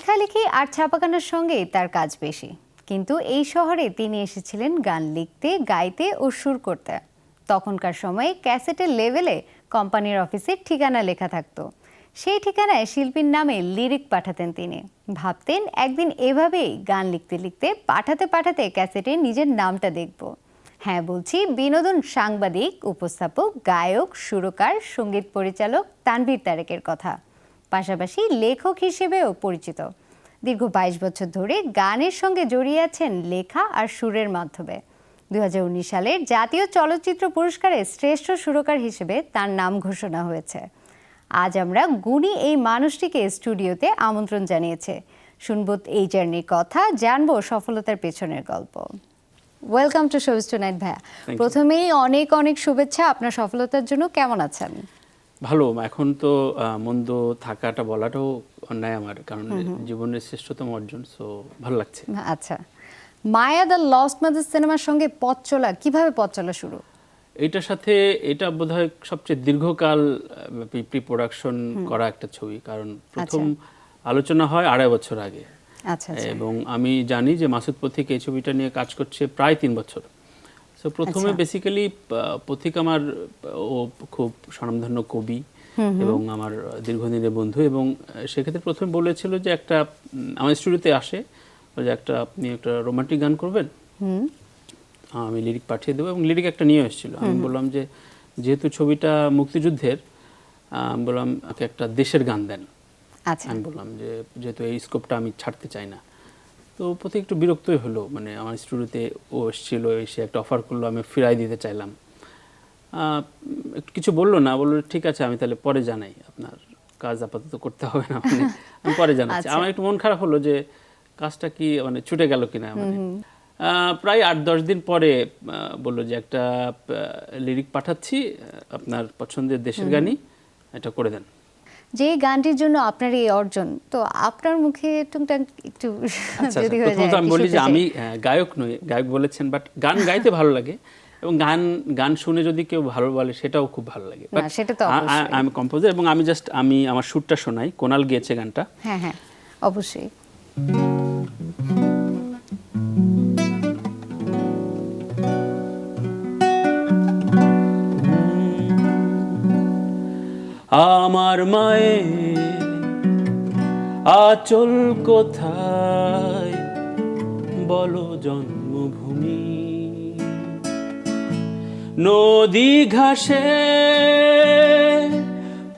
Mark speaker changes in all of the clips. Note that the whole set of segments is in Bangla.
Speaker 1: লেখালেখি আর ছাপাখানার সঙ্গেই তার কাজ বেশি, কিন্তু এই শহরে তিনি এসেছিলেন গান লিখতে, গাইতে ও সুর করতে। তখনকার সময়ে ক্যাসেটের লেভেলে কোম্পানির অফিসের ঠিকানা লেখা থাকতো। সেই ঠিকানায় শিল্পীর নামে লিরিক পাঠাতেন তিনি। ভাবতেন একদিন এভাবেই গান লিখতে লিখতে পাঠাতে পাঠাতে ক্যাসেটে নিজের নামটা দেখব। হ্যাঁ, বলছি বিনোদন সাংবাদিক, উপস্থাপক, গায়ক, সুরকার, সঙ্গীত পরিচালক তানভীর তারেকের কথা। পাশাপাশি লেখক হিসেবেও পরিচিত। দীর্ঘ 22 বছর ধরে গানের সঙ্গে জড়িয়ে আছেন লেখা আর সুরের মাধ্যমে। 2019 সালের জাতীয় চলচ্চিত্র পুরস্কারে শ্রেষ্ঠ সুরকার হিসেবে তার নাম ঘোষণা হয়েছে। আজ আমরা গুণী এই মানুষটিকে স্টুডিওতে আমন্ত্রণ জানিয়েছে। শুনব এই জার্নির কথা, জানবো সফলতার পেছনের গল্প। ওয়েলকাম টু শোবিজ টুনাইট ভাইয়া। প্রথমেই অনেক অনেক শুভেচ্ছা আপনার সফলতার জন্য। কেমন আছেন?
Speaker 2: ভালো। এখন তো মন্দ থাকাটা বলাটাও অন্যায় আমার, কারণ জীবনের শ্রেষ্ঠতম অর্জন, সো ভালো লাগছে।
Speaker 1: আচ্ছা, মায়া দ্য লস্ট মাদার সিনেমার সঙ্গে পথ চলা, কিভাবে পথ চলা শুরু?
Speaker 2: এটার সাথে এটা বোধহয় সবচেয়ে দীর্ঘকাল প্রি প্রোডাকশন করা একটা ছবি, কারণ প্রথম আলোচনা হয় 2.5 বছর আগে।
Speaker 1: আচ্ছা,
Speaker 2: এবং আমি জানি যে মাসুদ পথিক এই ছবিটা নিয়ে কাজ করছে প্রায় 3 বছর। সো প্রথমে বেসিক্যালি পথিক আমার ও খুব স্বনামধন্য কবি এবং আমার দীর্ঘদিনের বন্ধু, এবং সেক্ষেত্রে প্রথমে বলেছিল যে একটা আমার স্টুডিওতে আসে যে আপনি একটা রোমান্টিক গান করবেন, আমি লিরিক পাঠিয়ে দেবো, এবং লিরিক একটা নিয়ে এসেছিল। আমি বললাম যে যেহেতু ছবিটা মুক্তিযুদ্ধের, বললাম একটা দেশের গান দেন। আমি বললাম যে যেহেতু এই স্কোপটা আমি ছাড়তে চাই না। তো প্রতি একটু বিরক্তই হলো, মানে আমার স্টুডিওতে ও এসেছিল, এসে একটা অফার করলো, আমি ফিরাই দিতে চাইলাম। একটু কিছু বললো না, বললো ঠিক আছে আমি তাহলে পরে জানাই, আপনার কাজ আপাতত করতে হবে না, মানে আমি পরে জানাচ্ছি। আমার একটু মন খারাপ হলো যে কাজটা কি মানে ছুটে গেল কিনা। মানে প্রায় 8-10 দিন পরে বললো যে একটা লিরিক পাঠাচ্ছি, আপনার পছন্দের দেশের গানই, এটা করে দেন।
Speaker 1: যে গানটির জন্য আপনার এই অর্জন, তো আপনার মুখে টুকটাক একটু যদি হয়ে যায়।
Speaker 2: আমি বলি যে আমি গায়ক নই, গায়ক বলেছেন, বাট গান গাইতে ভালো লাগে, এবং গান শুনে যদি কেউ ভালো বলে সেটাও খুব ভালো লাগে।
Speaker 1: সেটা তো অবশ্যই।
Speaker 2: আমি কম্পোজার, এবং আমি আমার সুরটা শোনাই। কোনাল গেয়েছে গানটা।
Speaker 1: হ্যাঁ হ্যাঁ, অবশ্যই।
Speaker 2: আমার মায়ের আঁচল কোথায়, বলো জন্মভূমি, নদী ঘাসে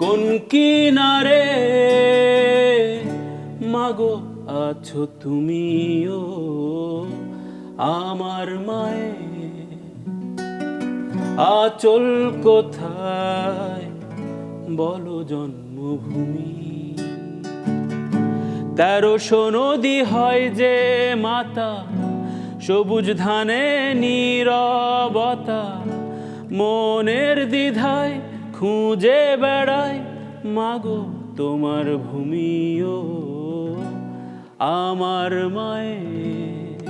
Speaker 2: কোন কিনারে, মাগো আছো তুমিও আমার মায়ের আঁচল কোথায়, বলো জন্মভূমি। 1300 নদী হয় যে মাতা, সবুজ ধানে নীরবতা, মনের দ্বিধায় খুঁজে বেড়ায়, মাগো তোমার ভূমিও আমার মায়ের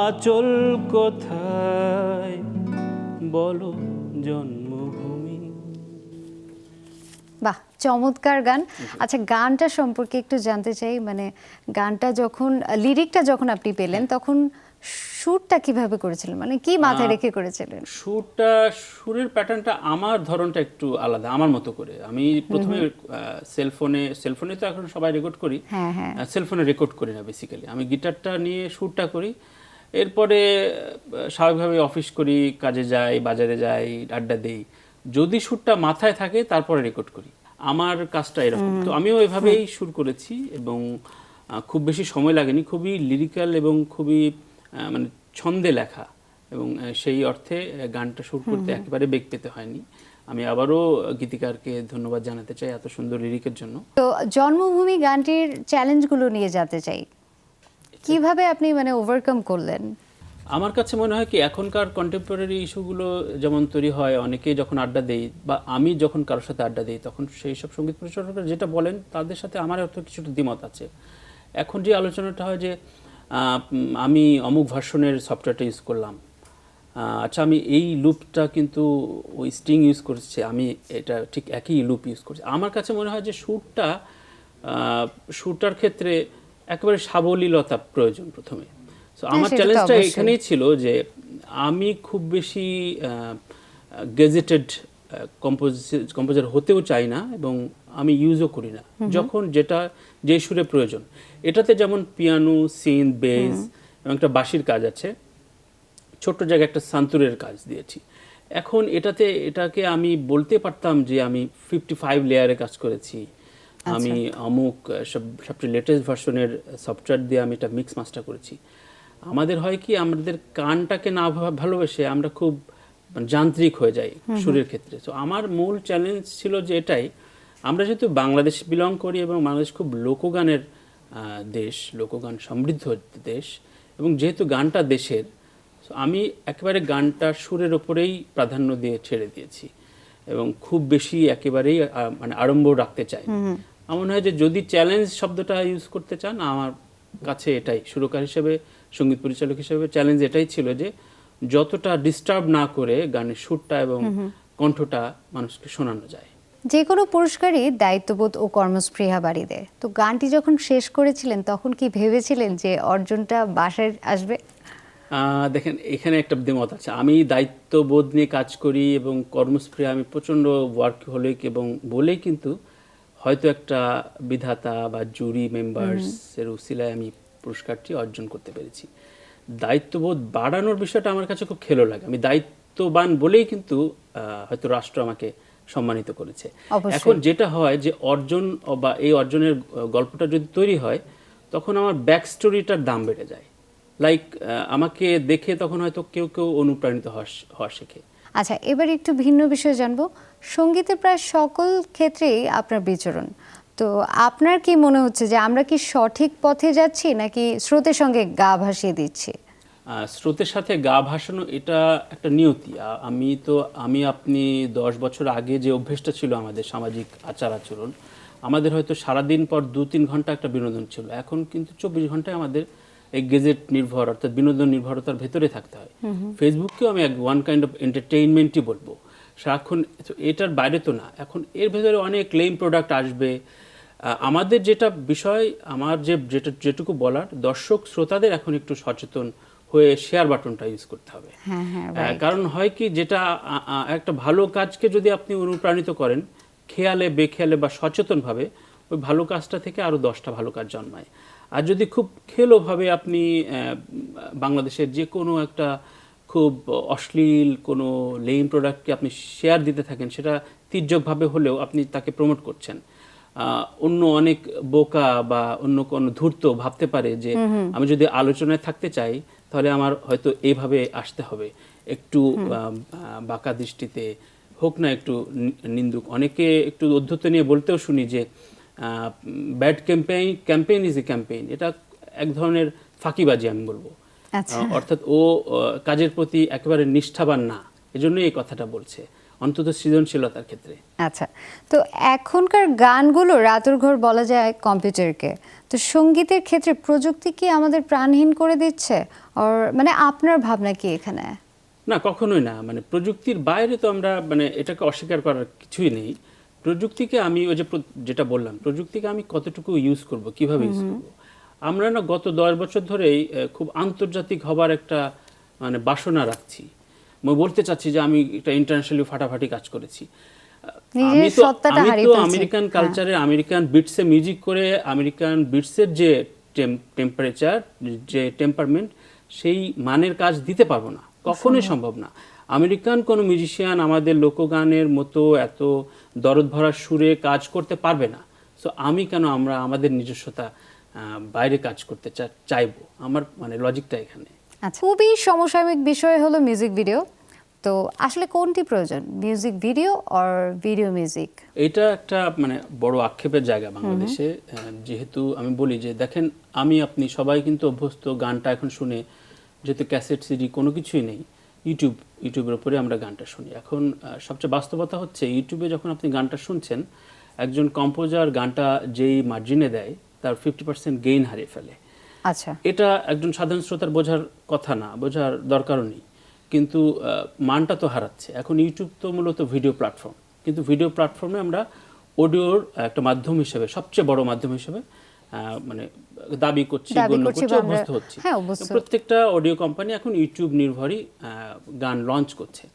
Speaker 2: আঁচল কোথায়, বলো জন্মভূমি।
Speaker 1: বাহ, চমৎকার গান। আচ্ছা, গানটা সম্পর্কে একটু জানতে চাই, মানে গানটা যখন লিরিকটা যখন আপনি পেলেন তখন সুরটা কিভাবে করেছিলেন, মানে কি মাথায় রেখে করেছিলেন?
Speaker 2: সুরের প্যাটার্নটা আমার ধরনটা একটু আলাদা, আমার মতো করে। আমি প্রথমে সেলফোনে তো এখন সবাই রেকর্ড করি, সেলফোনে রেকর্ড করি না বেসিক্যালি। আমি গিটারটা নিয়ে সুরটা করি, এরপরে স্বাভাবিকভাবে অফিস করি, কাজে যাই, বাজারে যাই, আড্ডা দেই, যদি সুরটা মাথায় থাকে তারপরে রেকর্ড করি। আমার কাজটা এরকম। তো আমিও এভাবেই সুর করেছি, এবং খুব বেশি সময় লাগেনি, খুবই লিরিক্যাল এবং খুবই মানে ছন্দে লেখা, এবং সেই অর্থে গানটা সুর করতে একেবারে বেগ পেতে হয়নি। আমি আবারও গীতিকারকে ধন্যবাদ জানাতে চাই এত সুন্দর লিরিকের জন্য।
Speaker 1: তো জন্মভূমি গানটির চ্যালেঞ্জগুলো নিয়ে জানতে চাই, কিভাবে আপনি মানে ওভারকাম করলেন?
Speaker 2: আমার কাছে মনে হয় কি, এখনকার কন্টেম্পোরারি ইস্যুগুলো যেমন তৈরি হয়, অনেকেই যখন আড্ডা দেই বা আমি যখন কারোর সাথে আড্ডা দিই, তখন সেই সব সঙ্গীত পরিচালকরা যেটা বলেন তাদের সাথে আমার হয়তো কিছুটা দ্বিমত আছে। এখন যে আলোচনাটা হয় যে আমি অমুক ভার্সনের সফটওয়্যারটা ইউজ করলাম, আচ্ছা আমি এই লুপটা কিন্তু ওই স্ট্রিং ইউজ করছে, আমি এটা ঠিক একই লুপ ইউজ করছি। আমার কাছে মনে হয় যে সুরটা শুটার ক্ষেত্রে একেবারে সাবলীলতা প্রয়োজন প্রথমে। সো আমার
Speaker 1: সেটা তো
Speaker 2: চ্যালেঞ্জটা
Speaker 1: অবশ্যই।
Speaker 2: এখানেই ছিল যে আমি খুব বেশি গেজেটেড কম্পোজার হতেও চাই না এবং আমি ইউজও করি না। যখন যেটা যে সুরে প্রয়োজন, এটাতে যেমন পিয়ানো, সিন, বেস এবং একটা বাঁশির কাজ আছে, ছোট্ট জায়গায় একটা সান্তুরের কাজ দিয়েছি। এখন এটাকে আমি বলতে পারতাম যে আমি 55 লেয়ারে কাজ করেছি, আমি অমুক সবচেয়ে লেটেস্ট ভার্সনের সফটওয়্যার দিয়ে আমি এটা মিক্স মাস্টার করেছি। আমাদের হয় কি, আমাদের কানটাকে না ভালোবেসে আমরা খুব যান্ত্রিক হয়ে যাই সুরের ক্ষেত্রে। তো আমার মূল চ্যালেঞ্জ ছিল যে এটাই, আমরা যেহেতু বাংলাদেশ বিলং করি এবং বাংলাদেশ খুব লোকগানের দেশ, লোকগান সমৃদ্ধ দেশ, এবং যেহেতু গানটা দেশের, আমি একেবারে গানটা সুরের ওপরেই প্রাধান্য দিয়ে ছেড়ে দিয়েছি এবং খুব বেশি একেবারেই মানে আড়ম্বর রাখতে চাই। আমার মনে হয় যে যদি চ্যালেঞ্জ শব্দটা ইউজ করতে চান, আমার কাছে এটাই সুরকার হিসেবে, সঙ্গীত পরিচালক হিসেবে চ্যালেঞ্জ এটাই ছিল যে যতটা ডিস্টার্ব না করে গানের সুরটা এবং কণ্ঠটা মানুষকে শোনানো যায়।
Speaker 1: যে কোনো পুরস্কারই দায়িত্ববোধ ও কর্মস্পৃহা বাড়িয়ে দেয়। তো গানটি যখন শেষ করেছিলেন তখন কি ভেবেছিলেন যে অর্জনটা বাসায় আসবে?
Speaker 2: দেখেন, এখানে একটা দ্বিমত আছে। আমি দায়িত্ববোধ নিয়ে কাজ করি এবং কর্মস্পৃহা, আমি প্রচণ্ড ওয়ার্কহলিক এবং বলেই কিন্তু হয়তো একটা বিধাতা বা জুরি মেম্বার্সের উসিলায় আমি পুরস্কারটি অর্জন করতে পেরেছি। দায়িত্ববোধ বাড়ানোর বিষয়টা আমার কাছে খুব খেলো লাগে। আমি দায়িত্ববান বলেই কিন্তু হয়তো রাষ্ট্র আমাকে সম্মানিত করেছে। এখন যেটা হয় যে অর্জন বা এই অর্জনের গল্পটা যদি তৈরি হয়, তখন আমার ব্যাক স্টোরিটার দাম বেড়ে যায়। লাইক আমাকে দেখে তখন হয়তো কেউ কেউ অনুপ্রাণিত হওয়া শেখে।
Speaker 1: আচ্ছা, এবার একটু ভিন্ন বিষয়ে জানবো। সঙ্গীতের প্রায় সকল ক্ষেত্রেই আপনার বিচরণ। তো আপনার কি মনে হচ্ছে যে আমরা কি সঠিক পথে যাচ্ছি নাকি স্রোতের সঙ্গে গা ভাসিয়ে দিচ্ছি?
Speaker 2: স্রোতের সাথে গা ভাসানো এটা একটা নিয়তি। আমি আপনি 10 বছর আগে যে অভ্যেসটা ছিল আমাদের সামাজিক আচার আচরণ, আমাদের হয়তো সারাদিন পর 2-3 ঘন্টা একটা বিনোদন ছিল। এখন কিন্তু 24 ঘন্টায় আমাদের এই গেজেট নির্ভর, অর্থাৎ বিনোদন নির্ভরতার ভেতরে থাকতে হয়। ফেসবুককেও আমি ওয়ান কাইন্ড অফ এন্টারটেইনমেন্টই বলবো, সারাক্ষণ এটার বাইরে তো না। এখন এর ভেতরে অনেক ক্লেম প্রোডাক্ট আসবে। আমাদের যেটা বিষয়, আমার যেটুকু বলার, দর্শক শ্রোতাদের এখন একটু সচেতন হয়ে শেয়ার বাটনটা ইউজ করতে হবে। কারণ হয় কি, যেটা একটা ভালো কাজকে যদি আপনি অনুপ্রাণিত করেন খেয়ালে বেখেয়ালে বা সচেতনভাবে, ওই ভালো কাজটা থেকে আরও 10টা ভালো কাজ জন্মায়। আর যদি খুব খেলোভাবে আপনি বাংলাদেশের যে কোনো একটা খুব অশ্লীল কোনো লেম প্রোডাক্টকে আপনি শেয়ার দিতে থাকেন, সেটা তির্যকভাবে হলেও আপনি তাকে প্রমোট করছেন। অন্য অনেক বোকা বা অন্য কোনো ধূর্ত ভাবতে পারে যে আমি যদি আলোচনায় থাকতে চাই তাহলে আমার হয়তো এইভাবে আসতে হবে, একটু বাঁকা দৃষ্টিতে হোক না, একটু নিন্দুক। অনেকে একটু অধ্যত্ত নিয়ে বলতেও শুনি যে bad campaign is a campaign. এটা এক ধরনের ফাঁকিবাজি আমি বলবো। অর্থাৎ ও কাজের প্রতি একেবারে নিষ্ঠাবান না, এজন্যই এই কথাটা বলছে, অন্তত সৃজনশীলতার ক্ষেত্রে।
Speaker 1: আচ্ছা, তো এখনকার গানগুলো রাতের ঘর বলা যায় কম্পিউটারকে। তো সঙ্গীতের ক্ষেত্রে প্রযুক্তি কি আমাদের প্রাণহীন করে দিচ্ছে? আর মানে আপনার ভাবনা কি এখানে?
Speaker 2: না, কখনোই না। মানে প্রযুক্তির বাইরে তো আমরা, মানে এটাকে অস্বীকার করার কিছুই নেই। প্রযুক্তিকে আমি ওই যেটা বললাম, প্রযুক্তিকে আমি কতটুকু ইউজ করব, কিভাবে ইউজ করব। আমরা না গত 10 বছর ধরেই খুব আন্তর্জাতিক হবার একটা মানে বাসনা রাখছি। আমি বলতে চাচ্ছি যে আমি একটা ইন্টারন্যাশনালি ফাটাফাটি কাজ করেছি। আমি তো আমেরিকান কালচারে, আমেরিকান বিটসে মিউজিক করে, আমেরিকান বিটসের যে টেম্পারেচার, যে টেম্পারমেন্ট, সেই মানের কাজ দিতে পারবো না, কখনোই সম্ভব না। আমেরিকান কোনো মিউজিশিয়ান আমাদের লোকগানের মতো এত দরদ ভরা সুরে কাজ করতে পারবে না। সো আমি কেন আমরা আমাদের নিজস্বতা বাইরে কাজ করতে চাইবো? আমার মানে লজিকটা এখানে।
Speaker 1: আচ্ছা, খুবই সমসাময়িক বিষয় হলো মিউজিক ভিডিও। তো আসলে কোনটি প্রয়োজন, মিউজিক ভিডিও আর ভিডিও মিউজিক?
Speaker 2: এটা একটা মানে বড় আক্ষেপের জায়গা বাংলাদেশে। যেহেতু আমি বলি যে দেখেন, আপনি সবাই কিন্তু অভ্যস্ত গানটা এখন শুনে, যেহেতু ক্যাসেট সিডি কোনো কিছুই নেই, ইউটিউবের উপরে আমরা গানটা শুনি। এখন সবচেয়ে বাস্তবতা হচ্ছে, ইউটিউবে যখন আপনি গানটা শুনছেন, একজন কম্পোজার গানটা যেই মার্জিনে দেয় তার 50% গেইন হারিয়ে ফেলে।
Speaker 1: আচ্ছা,
Speaker 2: এটা একজন সাধারণ শ্রোতার বোঝার কথা না, বোঝার দরকারও নেই, কিন্তু মানটা তো হারাচ্ছে। এখন ইউটিউব তো মূলত ভিডিও প্ল্যাটফর্ম, কিন্তু ভিডিও প্ল্যাটফর্মে আমরা অডিওর একটা মাধ্যম হিসেবে, সবচেয়ে বড় মাধ্যম হিসেবে মানে দাবি করছি, গণ্য করছি, অভ্যস্ত হচ্ছি। প্রত্যেকটা অডিও কোম্পানি এখন ইউটিউব নির্ভরই গান লঞ্চ করছে।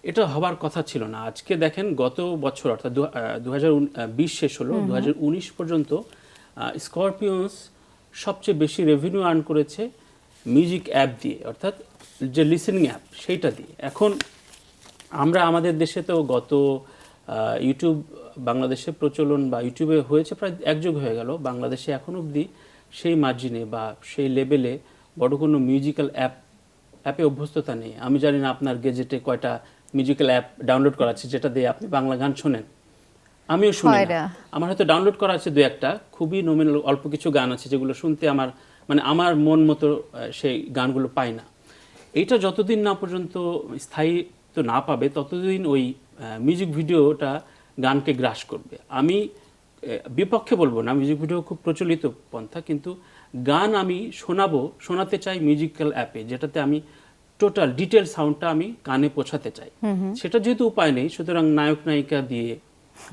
Speaker 2: এটা হবার কথা ছিল না। আজকে দেখেন গত বছর অর্থাৎ 2020 শেষ হলো, 2019 পর্যন্ত স্করপিয়ন্স সবচেয়ে বেশি রেভিনিউ আর্ন করেছে মিউজিক অ্যাপ দিয়ে, অর্থাৎ যে লিসেনিং অ্যাপ সেইটা দিয়ে। এখন আমরা আমাদের দেশে তো গত ইউটিউব বাংলাদেশে প্রচলন বা ইউটিউবে হয়েছে প্রায় এক যুগ হয়ে গেল, বাংলাদেশে এখন অবধি সেই মার্জিনে বা সেই লেভেলে বড় কোনো মিউজিক্যাল অ্যাপে অভ্যস্ততা নেই। আমি জানি না আপনার গেজেটে কয়টা মিউজিক্যাল অ্যাপ ডাউনলোড করা আছে যেটা দিয়ে আপনি বাংলা গান শোনেন। আমিও শুনি না। আমার হয়তো ডাউনলোড করা আছে দু একটা, খুবই নমিনাল অল্প কিছু গান আছে যেগুলো শুনতে আমার মন মতো সেই গানগুলো পাই না। এইটা যতদিন না পর্যন্ত স্থায়িত্ব না পাবে ততদিন ওই মিউজিক ভিডিওটা গানকে গ্রাস করবে। আমি বিপক্ষে বলবো না, মিউজিক ভিডিও খুব প্রচলিত পন্থা, কিন্তু গান আমি শোনাতে চাই মিউজিক্যাল অ্যাপে, যেটাতে আমি টোটাল ডিটেল সাউন্ডটা আমি কানে পৌঁছাতে চাই। সেটা যেহেতু উপায় নেই, সুতরাং নায়ক নায়িকা দিয়ে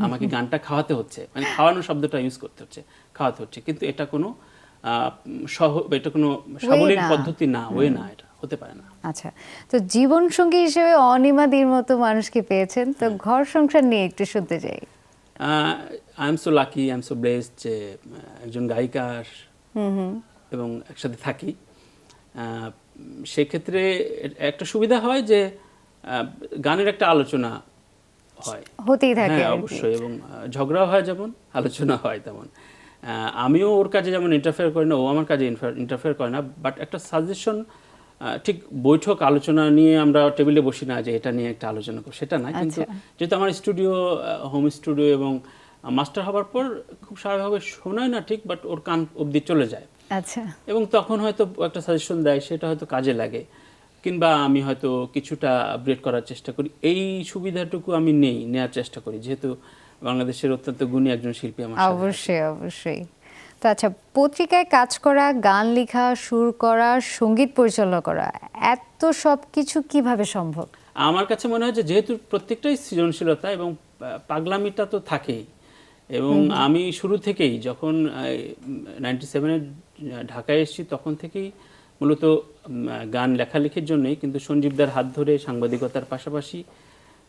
Speaker 2: আমাকে গানটা খাওয়াতে হচ্ছে, মানে খাওয়ানোর শব্দটা ইউজ করতে হচ্ছে, খাওয়াতে হচ্ছে। কিন্তু এটা কোনো সাবলীল পদ্ধতি না, ওয়ে না, এটা হতে পারে না।
Speaker 1: আচ্ছা, তো জীবন সঙ্গী হিসেবে অনিমাদির মতো মানুষকে পেয়েছেন, তো ঘর সংসার নিয়ে একটু শুনতে চাই।
Speaker 2: I am so lucky, I am so blessed যে একজন গায়িকা এবং একসাথে থাকি। সেক্ষেত্রে একটা সুবিধা হয় যে গানের একটা আলোচনা হয়,
Speaker 1: হতেই থাকে
Speaker 2: অবশ্যই, এবং ঝগড়াও হয় যেমন, আলোচনা হয় তেমন। আমিও ওর কাজে যেমন ইন্টারফেয়ার করি না, ও আমার কাজে ইন্টারফেয়ার করে না, বাট একটা সাজেশন, ঠিক বৈঠক আলোচনা নিয়ে আমরা টেবিলে বসি না যে এটা নিয়ে একটা আলোচনা করব, সেটা না। কিন্তু যেহেতু আমার স্টুডিও, হোম স্টুডিও এবং মাস্টার হবার পর খুব স্বাভাবিকভাবে শোনায় না ঠিক, বাট ওর কান অবধি চলে যায়।
Speaker 1: আচ্ছা, এবং
Speaker 2: তখন হয়তো একটা সাজেশন দেয়, সেটা হয়তো কাজে লাগে, কিংবা আমি হয়তো কিছুটা আপডেট করার চেষ্টা করি। এই সুবিধাটুকু আমি নেওয়ার চেষ্টা করি, যেহেতু বাংলাদেশের অত্যন্ত গুণী একজন শিল্পী আমার।
Speaker 1: অবশ্যই। তো আচ্ছা, পত্রিকায় কাজ করা, গান লেখা, সুর করা, সঙ্গীত পরিচালনা করা, এত সব কিছু কিভাবে সম্ভব?
Speaker 2: আমার কাছে মনে হয় যে যেহেতু প্রত্যেকটাই সৃজনশীলতা এবং পাগলামিটা তো থাকেই, এবং আমি শুরু থেকেই যখন 97-এ ঢাকায় এসেছি তখন থেকেই মূলত গান লেখালেখির জন্যই, কিন্তু সঞ্জীবদার হাত ধরে সাংবাদিকতার পাশাপাশি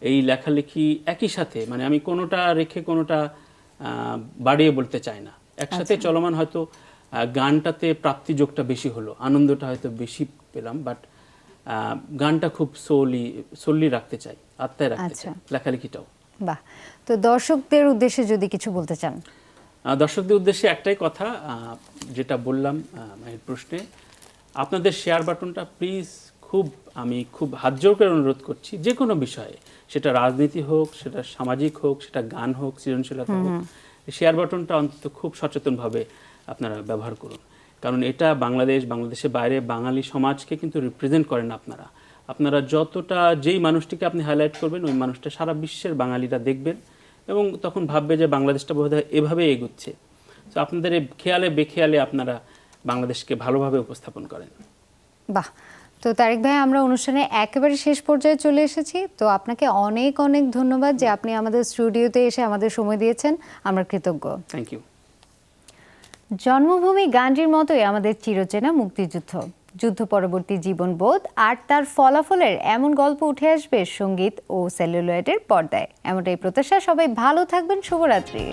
Speaker 2: এই লেখালেখি একই সাথে, মানে আমি কোনোটা রেখে কোনোটা বাড়িয়ে বলতে চাই না, একসাথে চলমান। হয়তো গানটাতে প্রাপ্তিযোগটা বেশি হলো, আনন্দটা হয়তো বেশি পেলাম, বাট গানটা খুব সোলি রাখতে চাই, আত্মায় রাখতে চাই, লেখালেখিটাও।
Speaker 1: বাহ, তো দর্শকদের উদ্দেশ্যে যদি কিছু বলতে চান?
Speaker 2: দর্শকদের উদ্দেশ্যে একটাই কথা, যেটা বললাম এই প্রশ্নে, আপনাদের শেয়ার বাটনটা প্লিজ আমি খুব হাত জোর করে অনুরোধ করছি, যে কোনো বিষয়ে, সেটা রাজনীতি হোক, সেটা সামাজিক হোক, সেটা গান হোক, সৃজনশীলতা হোক, শেয়ার বাটনটা অন্তত খুব সচেতনভাবে আপনারা ব্যবহার করুন। কারণ এটা বাংলাদেশের বাইরে বাঙালি সমাজকে কিন্তু রিপ্রেজেন্ট করেন আপনারা যতটা, যেই মানুষটিকে আপনি হাইলাইট করবেন, ওই মানুষটা সারা বিশ্বের বাঙালিরা দেখবেন এবং তখন ভাববে যে বাংলাদেশটা বোধহয় এভাবে এগোচ্ছে। তো আপনাদের খেয়ালে বেখেয়ালে আপনারা বাংলাদেশকে ভালোভাবে উপস্থাপন করেন।
Speaker 1: বাহ, তো তারেক ভাই, আমরা অনুষ্ঠানে একেবারে শেষ পর্যায়ে চলে এসেছি। তো আপনাকে অনেক অনেক ধন্যবাদ যে আপনি আমাদের স্টুডিওতে এসে আমাদের সময় দিয়েছেন, আমরা কৃতজ্ঞ।
Speaker 2: Thank you.
Speaker 1: জন্মভূমি গানটির মতোই আমাদের চিরচেনা মুক্তিযুদ্ধ, যুদ্ধ পরবর্তী জীবনবোধ আর তার ফলাফলের এমন গল্প উঠে আসবে সঙ্গীত ও সেলুলয়েডের পর্দায়, এমনটাই প্রত্যাশা। সবাই ভালো থাকবেন, শুভরাত্রি।